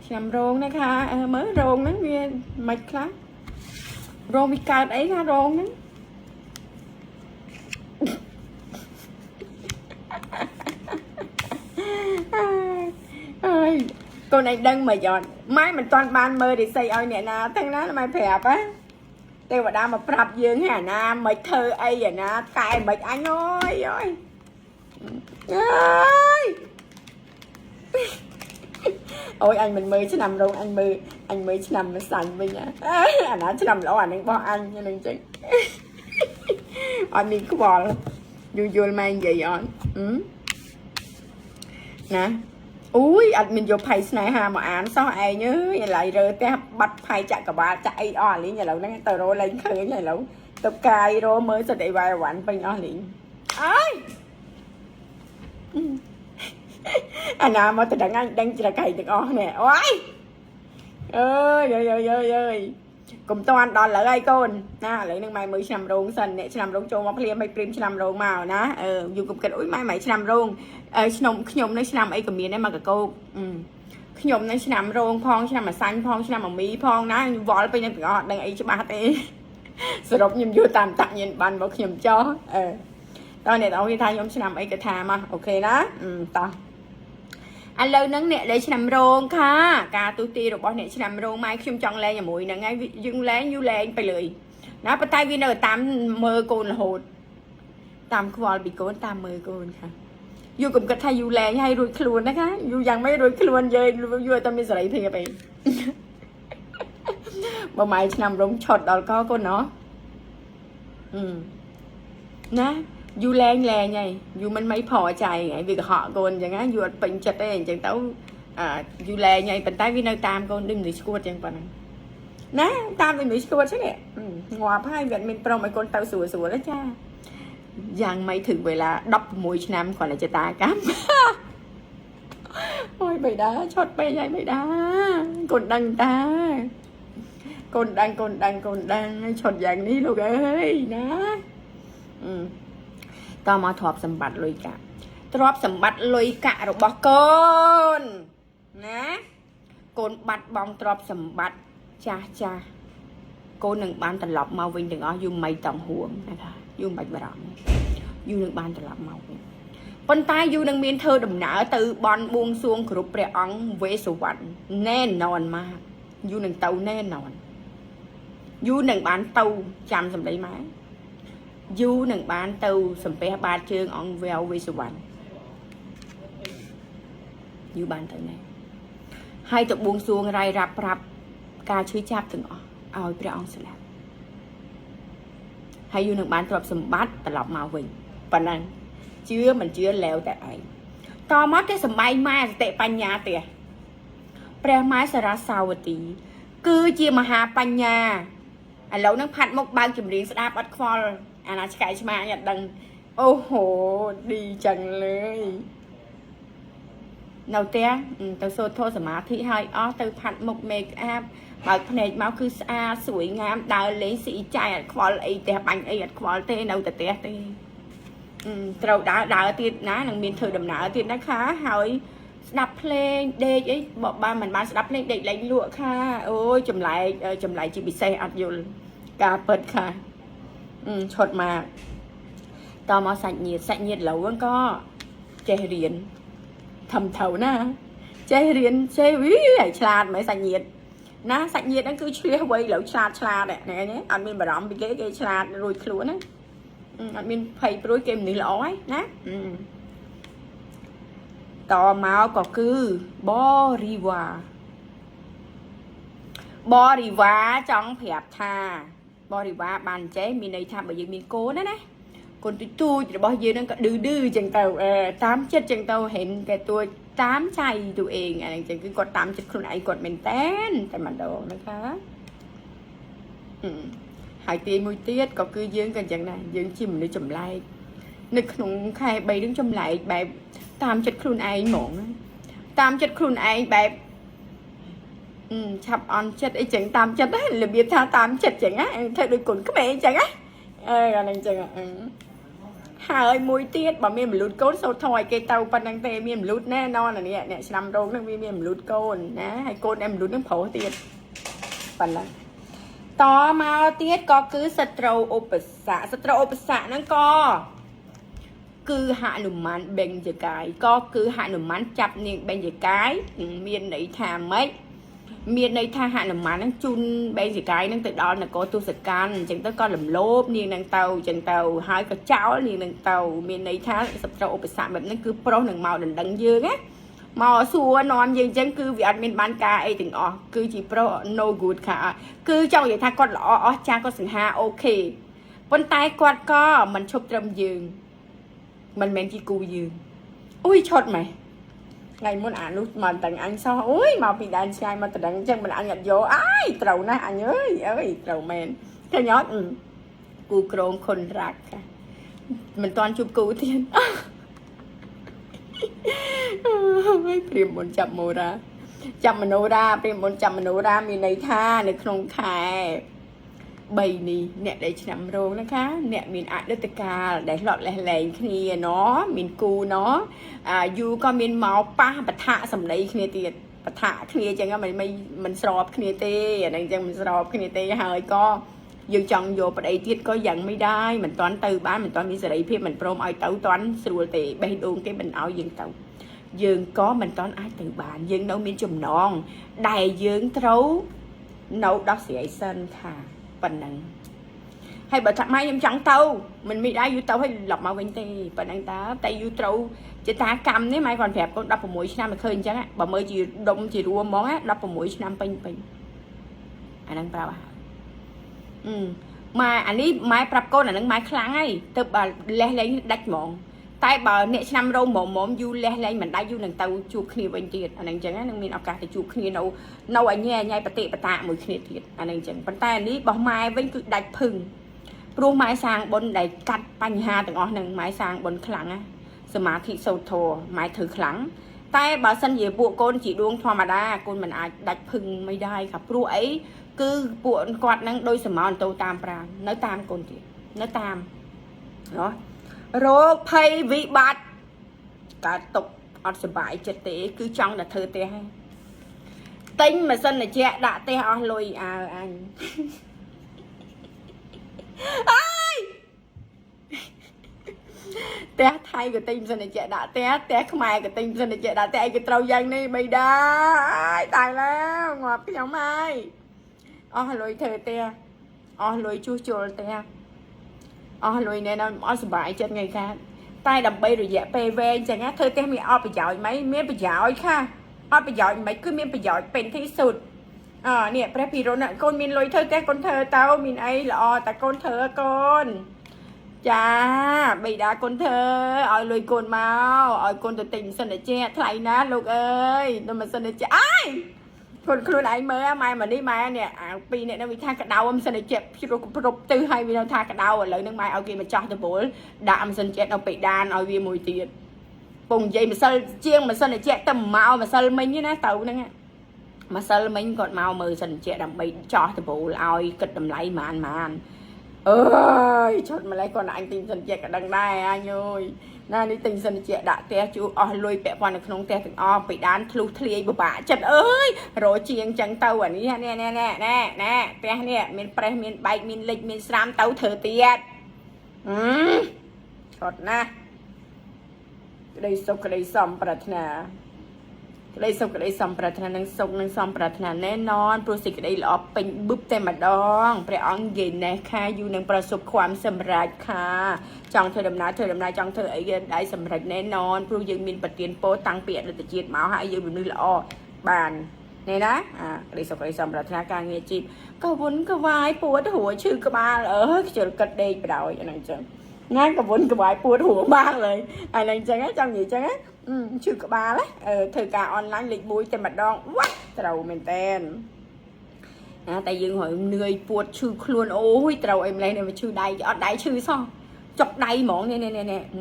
chăm rôn đó kha mới rôn nó nghe mệt lắm rôn bị cào ấy kha rôn đó ơi cô này đăng mà dọn mai mình toàn ban mơ để xây ơi nè na thằng nó mày phẹp á đây mà đang mà prap dương hả na mày thơ ấy à na cài mày anh ơi ơi ơi ôi anh mình mới chứ nằm đâu anh mới chứ nằm nó sành với nhá anh đã chứ nằm lỗ anh bỏ anh cho nên chứ anh đi có bò vui vui mang vậy anh nè ui anh mình vô pay này ha mà án sao ai nhớ vậy lại rồi cái bắt pay chạy cả ba chạy on lý nhà lâu đang tờ rô lên khơi nhà lâu tập cài rô mới sẽ để vài quán bên on lý ơi anh nào mà tôi đang chỉ là cày được on nè ôi ơi cùng toàn đòn là ai con na lấy nước mày mới chăm rong sần nè chăm rong cho mà phim mày phim chăm rong màu ná dù cùng cái đuổi mày chăm rong nhom nó chăm ấy cầm miếng đấy mà cả cô nhom nó chăm rong phong chăm mà xanh phong chăm mà mí phong ná vỏ lên bên đó đang ấy cho ba tê sờ độc nhom vô tạm tạm nhìn bàn bảo nhom cho tao này tao khi thay nhom chăm ấy cái thà mà ok đó tao anh lâu nắng nè để nằm rôn kha cả tôi ti rồi bọn nè nằm rôn mai khi chọn lên nhà mũi nè ngay dưng lén du lên phải lười nó bắt tay viên ở tam mơ cồn là hột tam kho bị cồn tam mơ cồn kha du cùng cái thay du lên hay rồi luôn đó kha du rằng mấy rồi luôn chơi du tao mới dậy thì vậy mà mày nằm rôn chọt đó có con nó nè du len lè nhảy du mình mấy phò chạy ngày vì họ còn chẳng á du bệnh chật đây chẳng tấu du lè nhảy bệnh tay vì nơi tam con đừng để squat chẳng phần nè tam đừng để squat chứ nè ngoạp hai viện mình pro mấy con tao sủa sủa đó cha rằng mấy thử vậy là đọc mùi năm còn là cho ta cám ôi bầy đá chót bầy nhảy bầy đá còn đăng ta còn đăng chót dạng đi luôn ơi náต่อมาทบสมบัติลอยกะทบสมบัติลอยกะเราบอกคนนะคนบัดบองทบสมบัติจ้าคนหนึ่งบ้านตลบมาวิ่งถึงอ๋อยุ่งไม่ต้องห่วงนะคะยุ่งไม่บารมียุ่งหนึ่งบ้านตลบมาวิ่งปนตายยุ่งหนึ่งเมียนเธอดำหนาตือบอลบวงสวงกรุบเปรียงเวสุวรรณแน่นอนมากยุ่งหนึ่งเตาแน่นอนยุ่งหนึ่งบ้านเตาจำสำได้ไหมยูหนึ่งบ้านตูสมเปียบาเชิงอองเวลวิสวรรค์ยูบ้านตัวนี้ให้ตัวบวงสรวงไรรับการช่วยจับถึงเอาไปเอาสลับให้ยูหนึ่งบ้านตรวจสมบัติตลอดมาวิ่งปนันเชื่อมันเชื่อแล้วแต่ไอต่อมาที่สมัยมาเตะปัญญาเตะแปลไม้สารสาวตีคือเจียมหาปัญญาแล้วนักพัดมกบางจุ่มเรียงสดาบัดคอลอันนั้นใครใช่ไหมอยากดังโอ้โหดีจังเลยเราเตี้ยตัวโซโทสมาธิให้อ๋อตัวพัดมกเมคอัพบางแผนกมาคือสะอาดสวยงามดาวเลี้ยงสีใจอัดคอลไอแต่ปังไออัดคอลเต้เราแต่เตี้ยเต้เราดาวติดนะหนังมีเธอดำหนาติดนะคะหอยดับเพลงเด็กไอ้บอกบ้านมันบ้านดับเพลงเด็กไรลวกค่ะโอ้ยจำไรจีบิเซอัดอยู่กาเปิดค่ะชดมาต่อมาสัญญาเราก็เจเรียนทำเท่านะเจเรียนเจวิฉลาดไหมสัญญานะสัญญานั่นคือเชื่อไว้แล้วฉลาดเนี่ยเนี่ยอันมีบารมีเก๋ฉลาดรวยครัวนะอันมีไพ่รวยเกมนี่ร้อยนะต่อมาก็คือบริวารจังเพียบท่าบริวารบานเจ๊มีในทำแบบยังมีโก้นะคนตู้จะบอกยืนนั่นก็ดื้อจังเตาตามเจ็ดจังเตาเห็นแกตัวตามใจตัวเองอะไรจังคือกดตามเจ็ดคนไอ้กดเป็นแต้นแต่มันโดนนะคะหายตีมวยเตี้ยก็คือยืนกันจังนั้นยืนชิมหรือจมไล่นึกขนมใครใบดึงจมไล่แบบตามเจ็ดคนไอ้หมองตามเจ็ดคนไอ้แบบchập on chết ấy chẳng tam chết đấy là biết tha tam chết chẳng á theo đuổi cuốn các mẹ chẳng á rồi này chẳng ហើយមួយទៀតបើមានមលូតកូនសូត្រថយគេទៅប៉ុណ្ណឹងទេមានមលូតណែនននេះអ្នកឆ្នាំរោងហ្នឹងវាមានមលូតកូនណាហើយកូនឯមលូតហ្នឹងប្រុសទៀតប៉ុណ្ណឹងតមកទៀតក៏គឺសត្រូវឧបសគ្គហ្នឹងក៏គឺហនុមានបេញ្ញកាយក៏គឺហនុមានចាប់នាងបេញ្ញកាយមានន័យថាម៉េចមានន័យថាហនុមានហ្នឹងជូនបេញ្ញកាយហ្នឹងទៅដល់នគរទុសកាន់អញ្ចឹងទៅក៏លំលោបនាងហ្នឹងទៅអញ្ចឹងទៅហើយក៏ចោលនាងហ្នឹងទៅមានន័យថាសត្រូវឧបសគ្គបែបហ្នឹងគឺប្រុសនឹងមកដណ្ដឹងយើងណាមកសួរនាំយើងអញ្ចឹងគឺវាអត់មានបានការអីទាំងអស់គឺជាប្រុស no good ค่ะគឺចង់និយាយថាគាត់ល្អអស់ចាស់គាត់សង្ហាអូខេប៉ុន្តែគាត់ក៏មិនឈប់ត្រឹមយើងមិនមែនជាគូយើងអុយឈុតម៉េះថ្ងៃមុនអានោះមកតាំងអញសោះអុយមកពីដែនឆ្ងាយមកតដឹងអញ្ចឹងមិនអញអត់យកអាយត្រូវណាស់អញអើយត្រូវមែនឃើញអត់គូក្រងខុនរ៉ាក់មិនតាន់ជួបគូទៀតព្រាមមុនចាប់មនោរាព្រាមមុនចាប់មនោរាមានន័យថានៅក្នុងខែ3នេះអ្នកដែលឆ្នាំរោងนะคะអ្នកមានអតីតកាលដែលလှော့លេះលែងគ្នាเนาะមានគូเนาะយូក៏មានមកប៉ះបថៈសម្ដីគ្នាទៀតបថៈគ្នាអញ្ចឹងមិនស្របគ្នាទេអាហ្នឹងអញ្ចឹងមិនស្របគ្នាទេហើយក៏យើងចង់យកប្តីទៀតក៏យ៉ាងមិនได้មិនតាន់ទៅបានមិនតាន់មានសេរីភាពមិនព្រមឲ្យទៅតាន់ស្រួលទេបេះដូងគេមិនឲ្យយើងទៅយើងក៏មិនតាន់អាចទៅបានយើងនៅមានចំណងដែលយើងត្រូវនៅដោះស្រាយសិនค่ะប៉ុណ្ណឹងហើយបើថាម៉ែខ្ញុំចង់ទៅមិនមានដែរយូរទៅហើយឡប់មកវិញទេប៉ុណ្ណឹងតើតែយូរត្រូវចេតាកម្មនេះម៉ែគាត់ប្រាប់កូន16ឆ្នាំមកឃើញអញ្ចឹងបើមើលជាដុំជារួមហ្មង16ឆ្នាំពេញអាហ្នឹងប្រាប់ហើយម៉ែអានេះម៉ែប្រាប់កូនអាហ្នឹងម៉ែខ្លាំងហើយទៅបើលេះលែងដាច់ហ្មងតែបើអ្នកឆ្នាំរោមមុំយូរលេះលែងមិនដាច់យូរនឹងទៅជួបគ្នាវិញទៀតអាហ្នឹងអញ្ចឹងនឹងមានឱកាសទៅជួបគ្នានៅអញ្ញាញ៉ៃបតិបតាមួយគ្នាទៀតអាហ្នឹងអញ្ចឹងប៉ុន្តែនេះរបស់ម៉ែវិញគឺដាច់ភឹងព្រោះម៉ែសាងបុណ្យដែលកាត់បញ្ហាទាំងអស់ហ្នឹងម៉ែសាងបុណ្យខ្លាំងណាសមាធិសូត្រធម៌ម៉ែធ្វើខ្លាំងតែបើសិនជាពួកកូនជាដួងធម្មតាកូនមិនអាចដាច់ភឹងមិនได้ค่ะព្រោះអីគឺពួកគាត់ហ្នឹងដោយសមោនទៅតាមប្រាណនៅតាមកូនទៀតនៅតាមណោះរោគភ័យវិបត្តិកើតຕົកអត់សុបាយចិត្តទេគឺចង់តែធ្វើផ្ទះហ្នឹងទិញម៉ាស៊ីនត្រជាក់ដាក់ផ្ទះអស់លុយអើអញអើយផ្ទះថៃក៏ទិញម៉ាស៊ីនត្រជាក់ដាក់ផ្ទះខ្មែរក៏ទិញម៉ាស៊ីនត្រជាក់ដាក់ផ្ទះអីក៏ត្រូវយ៉ាងនេះបីដែរតើឡើងងាប់ខ្ញុំហើយអស់លុយធ្វើផ្ទះអស់លុយជួសជុលផ្ទះអស់លុយណែនាំអត់សុបាយចិត្តថ្ងៃខាតតែដើម្បីរយៈពេលវែងចឹងណាធ្វើផ្ទះមានអត់ប្រយោជន៍មិនមានប្រយោជន៍ค่ะអត់ប្រយោជន៍មិនគឺមានប្រយោជន៍ពេញទីសុទ្ធនេះព្រះពីរុនកូនមានលុយធ្វើផ្ទះកូនធ្វើទៅមានអីល្អតែកូនធ្វើកូនចាបិតាកូនធ្វើឲ្យលុយកូនមកឲ្យកូនទៅទិញម៉ាស៊ីនត្រជាក់ថ្លៃណាស់លោកអើយទៅម៉ាស៊ីនត្រជាក់អើយខ្លួនឯងមើលម៉ែមកនេះម៉ែនេះអាពីរអ្នកនេះវាថាកដៅម៉ាស៊ីនត្រជាក់គ្រប់ទៅហើយវាថាកដៅឥឡូវហ្នឹងម៉ែឲ្យគេមកចោះទៅពលដាក់ម៉ាស៊ីនត្រជាក់នៅពេដានឲ្យវាមួយទៀតពងនិយាយម្សិលជាងម៉ាស៊ីនត្រជាក់ទៅមកម្សិលមិញណាទៅហ្នឹងម្សិលមិញគាត់មកមើលម៉ាស៊ីនត្រជាក់ដើម្បីចោះទៅពលឲ្យគិតតម្លៃម៉ានអើយឈុតម្លេះគាត់អញទិញម៉ាស៊ីនត្រជាក់ក៏ដឹងដែរអញអើយណានេះទិញសិនជាដាក់ផ្ទះជួអស់លុយពាក់ព័ន្ធនៅក្នុងផ្ទះទាំងអស់ពីដានធ្លុះធ្លាយបបាក់ចិត្តអើយរោជាងចឹងទៅអានេះណែផ្ទះនេះមានប្រេះមានបែកមានលិចមានស្រាមទៅធ្វើទៀតឆត់ណាក្តីសុខក្តីសំប្រាថ្នាក្តីសុខក្តីសំប្រាថ្នានឹងសុខនឹងសំប្រាថ្នាណែនอนព្រោះសេចក្តីល្អពេញបឹបតែម្ដងព្រះអង្គនិយាយណេះខាយូនឹងប្រសពความសម្រេចខាចង់ធ្វើដំណើរចង់ធ្វើអីក៏ได้សម្រេចណែនอนព្រោះយើងមានប្រទានពោតាំងពីអតីតជាតិមកហើយយើងមនុស្សល្អបាននេះណាក្តីសុខក្តីសំប្រាថ្នាការងារជីពក៏វុនក៏វាយពួតរួចឈឺក្បាលខ្ជិលកាត់ដេកបដ ாய் អាហ្នឹងចឹងងាយក៏វុនក៏វាយពួតរួចបាក់เลยអាហ្នឹងចឹងចង់និយាយចឹងឈឺក្បាលធ្វើការអនឡាញលេខ1តែម្ដងវ៉ាត់ត្រូវមែនតើតែយើងហើយនឿយពួតឈឺខ្លួនអូយត្រូវអីម្លេះនេះវាឈឺដៃអត់ដៃឈឺសោះចុកដៃហ្មងនេះ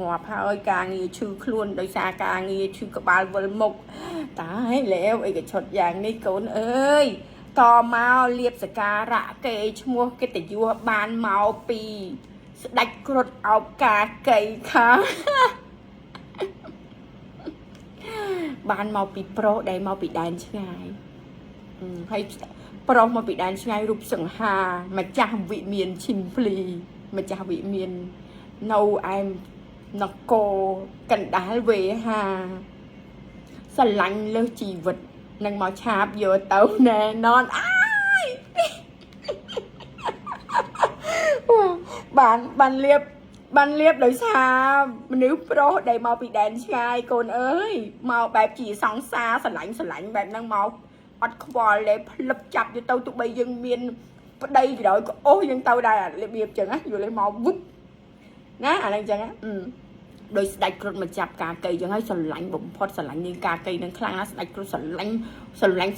ងាប់ហើយការងារឈឺខ្លួនដោយសារការងារឈឺក្បាលវិលមុខតើលែវអីក៏ឈុតយ៉ាងនេះកូនអើយតមកលៀបសការៈគេឈ្មោះកិត្តិយសបានមកពី ដាច់គ្រុតអោបកាកៃខាបានមកពីប្រុសដែលមកពីដែនឆ្ងាយហើយប្រុសមកពីដែនឆ្ងាយរូបសង្ហាម្ចាស់វិមានឈិមភ្លីម្ចាស់វិមាននៅឯនគរកណ្ដាលវេហាស្រឡាញ់លើសជីវិតនឹងមកឆាបយកទៅណែននអាយបានលៀបដោយសារមនុស្សប្រុសដែលមកពីដែនឆ្ងាយកូនអើយមកបែបជាសង្សារស្រឡាញ់បែបហ្នឹងមកអត់ខ្វល់ទេផ្លឹបចាប់យកទៅទោះបីយើងមានប្តីក៏ដោយក៏អូសយើងទៅដែររបៀបចឹងណាយល់ទេមកវឹបណាអាហ្នឹងចឹងណាដោយស្ដេចគ្រុឌមកចាប់កាកៃចឹងហើយស្រឡាញ់បំផុតស្រឡាញ់នាងកាកៃនឹងខ្លាំងណាស់ស្ដេចគ្រុឌស្រឡាញ់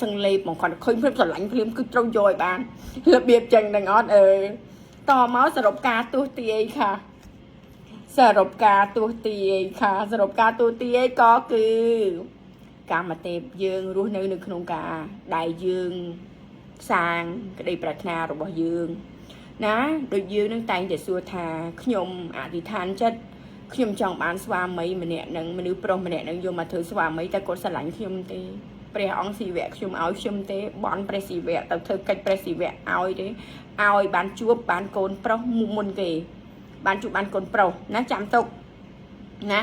សឹងលេបមកគាត់ឃើញព្រឹបស្រឡាញ់ភ្លាមគឺត្រូវយកឲ្យបានរបៀបចឹងហ្នឹងអត់តមកសរុបការទស្សទាយค่ะសរុបការទស្សទាយក៏គឺកាមទេពយើងរស់នៅក្នុងការដែលយើងសាងក្តីប្រាថ្នារបស់យើងណាដូចយើងនឹងតែងតែសួរថាខ្ញុំអធិដ្ឋានចិត្តខ្ញុំចង់បានស្វាមីម្នាក់នឹងមនុស្សប្រុសម្នាក់នឹងយកមកធ្វើស្វាមីតែគាត់ស្រឡាញ់ខ្ញុំទេព្រះអង្គស៊ីវៈខ្ញុំឲ្យខ្ញុំទេបនព្រះស៊ីវៈទៅធ្វើកិច្ចព្រះស៊ីវៈឲ្យទេឲ្យបានជួបបានកូនប្រុសមុនគេបានជួបបានកូនប្រុសណាចាំទុកណា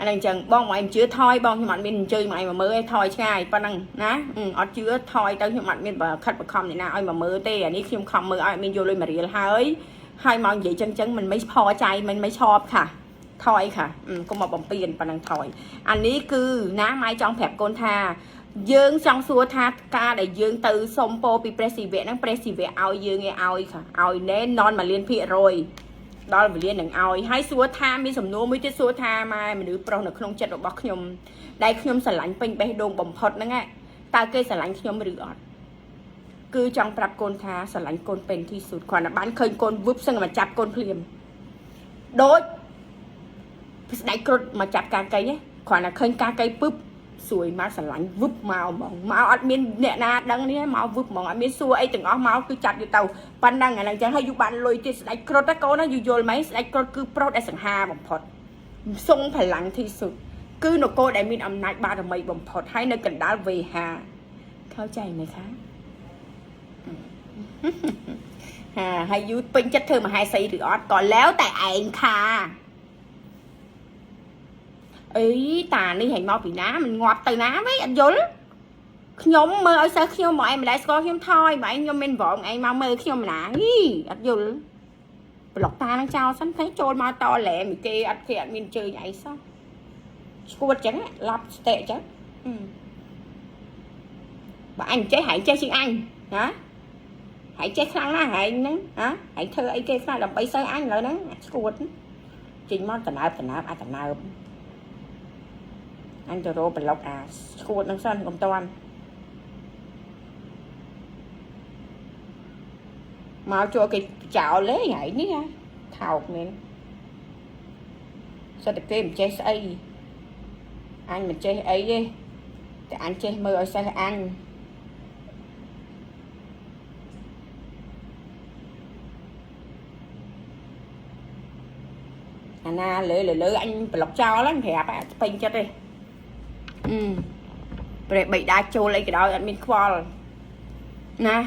អានេះអញ្ចឹងបងមកឯងជឿថយបងខ្ញុំអត់មានអញ្ជើញមកឯងមកមើលឯងថយឆ្ងាយប៉ុណ្ណឹងណាអត់ជឿថយទៅខ្ញុំអត់មានខិតបខំអ្នកណាឲ្យមកមើលទេអានេះខ្ញុំខំមើលឲ្យអត់មានយកលុយមករៀលហើយមកនិយាយចឹងមិនមិនផចៃមិនឈប់ค่ะថយค่ะកុំមកបំពេញប៉ុណ្ណឹងថយអានេះគឺណាម៉ែចង់ប្រាប់កូនថាយើងចង់សួរថាការដែលយើងទៅសុំពោពីព្រះស៊ីវៈហ្នឹងព្រះស៊ីវៈឲ្យយើងឯឲ្យค่ะឲ្យណែនន1លាន%ដល់វេលានឹងឲ្យហើយសួរថាមានសំណួរមួយទៀតសួរថាម៉ែមនុស្សប្រុសនៅក្នុងចិត្តរបស់ខ្ញុំដែលខ្ញុំស្រឡាញ់ពេញបេះដូងបំផុតហ្នឹងតើគេស្រឡាញ់ខ្ញុំឬអត់គឺចង់ប្រាប់កូនថាស្រឡាញ់កូនពេញទីសុទ្ធគ្រាន់តែបានឃើញកូនវឹបសឹងមកចាប់កូនភ្លាមដូចស្ដេចគ្រុឌមកចាប់កាកៃគ្រាន់តែឃើញកាកៃពឹបសួយមកស្រឡាញ់វឹបមកហ្មងមកអត់មានអ្នកណាដឹងនេះមកវឹបហ្មងអត់មានសួរអីទាំងអស់មកគឺចាប់យកទៅប៉ុណ្ណឹងអាហ្នឹងចឹងហើយយូបានលុយទៀតស្ដេចគ្រុឌណាកូនណាយល់ไหมស្ដេចគ្រុឌគឺប្រុសដែលសង្ហាបំផុតសុងផលាំងទីសុទ្ធគឺនគរដែលមានអំណាចបារមីបំផុតហើយនៅកណ្ដាលវេហាเข้าใจไหมคะហើយយូពេញចិត្តធ្វើមហេសីឬអត់ក៏แล้วតែឯងค่ะអីតានេះឲ្យមកពីណាមិនងាប់ទៅណាវិញអត់យល់ខ្ញុំមើលឲ្យសិស្សខ្ញុំមកឯងម្លែស្គាល់ខ្ញុំថយមកឯងខ្ញុំមានវងឯងមកមើលខ្ញុំណាអត់យល់ប្លុកតានឹងចោលសិនតែចូលមកតលែមួយគេអត់មានជើញឯងសោះឈួតចឹងឡប់ស្តេចឹងបើអញចេះហែងចេះជាងអញណាហែងចេះខ្លាំងណាស់ហែងហ្នឹងហែងធ្វើអីគេខ្លះដើម្បីសើអញឡើយហ្នឹងឈួតចេញមកតណើបអត់តណើបអញទៅរកប្លុកអាឈួតនឹងសិនកុំតាន់មកចូលគេចោលលេងហើយនេះថោកមែនសិតតែគេមិនចេះស្អីអញមិនចេះអីទេតែអញចេះមើលឲ្យសិស្សអញអាណាលើអញប្លុកចោលហ្នឹងប្រាប់ពេញចិត្តទេព្រះបិតាចូលអីក៏ដោយអត់មានខ្វល់ណា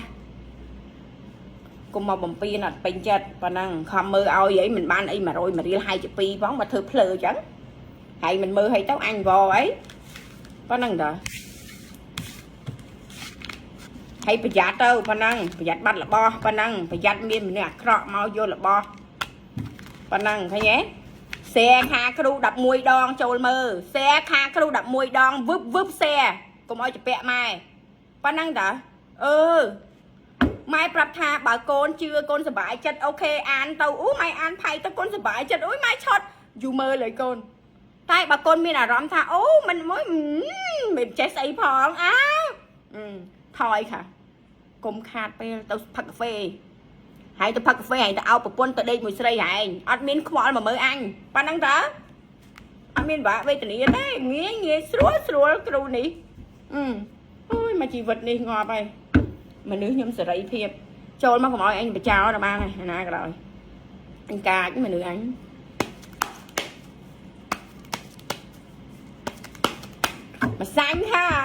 កុំមកបំពេញអត់ពេញចិត្តប៉ុណ្ណឹងខំមើលឲ្យអីមិនបានអី100រៀលហើយជា2ផងមកធ្វើភ្លើអញ្ចឹងហើយមិនមើលឲ្យទៅអញវអីប៉ុណ្ណឹងតើហើយប្រយ័ត្នទៅប៉ុណ្ណឹងប្រយ័ត្នបាត់របស់ប៉ុណ្ណឹងប្រយ័ត្នមានមនុស្សអាក្រក់មកយករបស់ប៉ុណ្ណឹងឃើញទេแชร์ខាគ្រូ11ដងចូលមើលแชร์ខាគ្រូ11ដងវឹបแชร์កុំឲ្យជពាក់ម៉ែប៉ុណ្ណឹងតើម៉ែប្រាប់ថាបើកូនជឿកូនសុបាយចិត្តអូខេអានទៅអូម៉ែអានផៃទៅកូនសុបាយចិត្តអូយម៉ែឆត់យូមើលលើកូនតែបើកូនមានអារម្មណ៍ថាអូមិនមិនចេះស្អីផងថយค่ะកុំខាតពេលទៅផឹកកាហ្វេហើយទៅផឹកកាហ្វេហើយទៅឲ្យប្រពន្ធទៅដេកមួយស្រីហែងអត់មានខ្វល់មកមើលអញប៉ណ្ណឹងតើអត់មានបាក់វេទនាទេងាយស្រួលគ្រូនេះអូយមកជីវិតនេះងាប់ហើយមនុស្សខ្ញុំសេរីភាពចូលមកកុំឲ្យអញបចោលដល់បានណាក៏ដោយ anh ca chứ mà nữ anh mà xanh ha